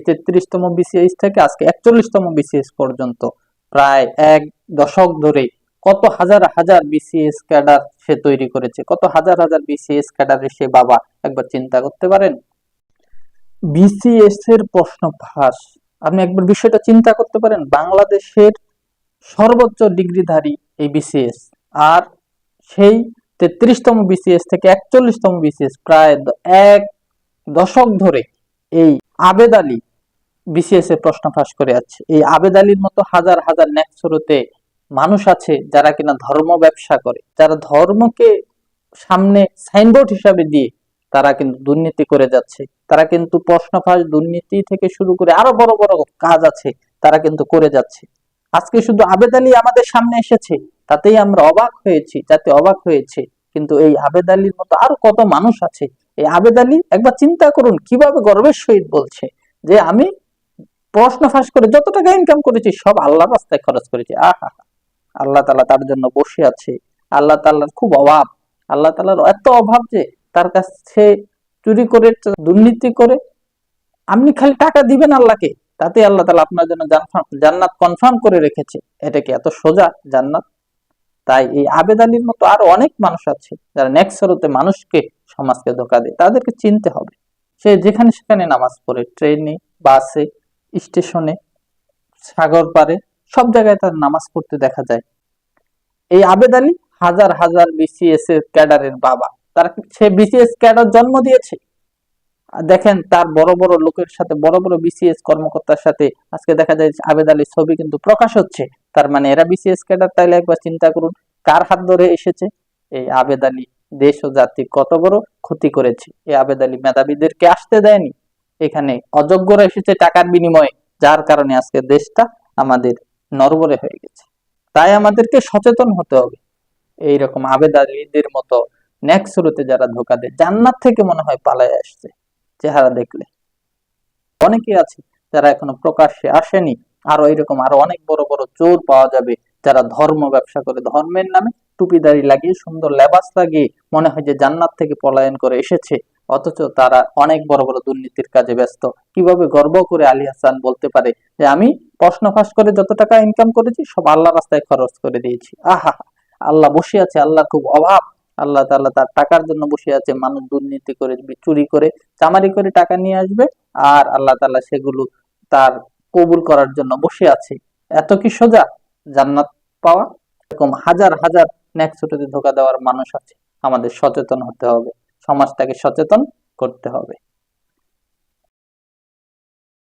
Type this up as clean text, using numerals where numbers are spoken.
33তম BCS থেকে আজকে 41তম BCS পর্যন্ত প্রায় এক দশক ধরে কত হাজার হাজার বিসিএস ক্যাডার সে তৈরি করেছে, কত হাজার হাজার বিসিএস ক্যাডারের সে বাবা। একবার চিন্তা করতে পারেন বিসিএস এর প্রশ্ন ফাঁস। আপনি একবার বিষয়টা চিন্তা করতে পারেন, বাংলাদেশের সর্বোচ্চ ডিগ্রিধারী এই বিসিএস, আর সেই 33তম বিসিএস থেকে 41তম বিসিএস প্রায় এক দশক ধরে এই আবেদ আলী বিসিএস এর প্রশ্ন ফাঁস করে যাচ্ছে। এই আবেদ আলীর মতো হাজার হাজার নেক্সরোতে মানুষ আছে যারা কিনা ধর্ম ব্যবসা করে, যারা ধর্মকে সামনে সাইনবোর্ড হিসাবে দিয়ে তারা কিন্তু দুর্নীতি করে যাচ্ছে। তারা কিন্তু প্রশ্ন ফাঁস, দুর্নীতি থেকে শুরু করে আরো বড় বড় কাজ আছে তারা কিন্তু করে যাচ্ছে। আজকে শুধু আবেদ আলী আমাদের সামনে এসেছে, তাতেই আমরা অবাক হয়েছি, যাতে অবাক হয়েছে। কিন্তু এই আবেদ আলীর মতো আরো কত মানুষ আছে। এই আবেদ আলী একবার চিন্তা করুন কিভাবে গর্বের সহিত বলছে যে আমি প্রশ্ন ফাঁস করে যত টাকা ইনকাম করেছি সব আল্লাহর রাস্তায় খরচ করেছি। আহা, আল্লাহ তাআলা তার জন্য বসে আছে। আল্লাহ তাআলার খুব অভাব, আল্লাহ তাআলার এত অভাব যে তার কাছে চুরি করে, দুর্নীতি করে আপনি খালি টাকা দিবেন আল্লাহকে, তাতে আল্লাহ তাআলা আপনার জন্য জান্নাত কনফার্ম করে রেখেছে। এটা কি এত সোজা জান্নাত? তাই এই আবেদ আলীর মতো আরো অনেক মানুষ আছে যারা নেক্সরোতে মানুষকে, সমাজকে ধোঁকা দেয়। তাদেরকে চিনতে হবে। সে যেখানে সেখানে নামাজ পড়ে, ট্রেনে, বাসে, স্টেশনে, সাগর পারে, সব জায়গায় তার নামাজ পড়তে দেখা যায়। এই আবেদ আলী হাজার হাজার বিসিএস এর ক্যাডারের বাবা। তার সে বিসিএস ক্যাডার জন্ম দিয়েছে। দেখেন তার বড় বড় লোকের সাথে, বড় বড় বিসিএস কর্মকর্তার সাথে আজকে দেখা যায় আবেদ আলীর ছবি কিন্তু প্রকাশ হচ্ছে। তার মানে এরা বিসিএস ক্যাডার। তাইলে একবার চিন্তা করুন কার হাত ধরে এসেছে। এই আবেদ আলী দেশ ও জাতির কত বড় ক্ষতি করেছে। এই আবেদ আলী মেধাবীদেরকে আসতে দেয়নি, এখানে অযোগ্যরা এসেছে টাকার বিনিময়ে, যার কারণে আজকে দেশটা আমাদের নড়বড়ে হয়ে গেছে। তাই আমাদেরকে সচেতন হতে হবে। এইরকম আবেদ আলীদের মতো নেক্সরোতে যারা ধোঁকা দেয়, জান্নাত থেকে মনে হয় পালায় আসছে চেহারা দেখলে। অনেকে আছে যারা এখনো প্রকাশ্যে আসেনি। আরো এরকম আরো অনেক বড় বড় চোর পাওয়া যাবে যারা ধর্ম ব্যবসা করে, ধর্মের নামে টুপিদারি লাগিয়ে, সুন্দর লেবাস লাগিয়ে মনে হয় যে জান্নাত থেকে পলায়ন করে এসেছে, অথচ তারা অনেক বড় বড় দুর্নীতির কাজে ব্যস্ত। কিভাবে গর্ব করে আলী হাসান বলতে পারে যে আমি প্রশ্ন ফাঁস করে যত টাকা ইনকাম করেছি সব আল্লাহ রাস্তায় খরচ করে দিয়েছি। আহা, আল্লাহ বসে আছে, আল্লাহ খুব অভাব। আল্লাহ তাআলা তার টাকার জন্য বসে আছে। মানুষ দুর্নীতি করে, চুরি করে, চামারি করে টাকা নিয়ে আসবে, আর আল্লাহ তাআলা সেগুলো তার কবুল করার জন্য বসে আছে। এত কি সোজা জান্নাত পাওয়া? এরকম হাজার হাজার নেক্সটে ধোঁকা দেওয়ার মানুষ আছে। আমাদের সচেতন হতে হবে, সমাজটাকে সচেতন করতে হবে।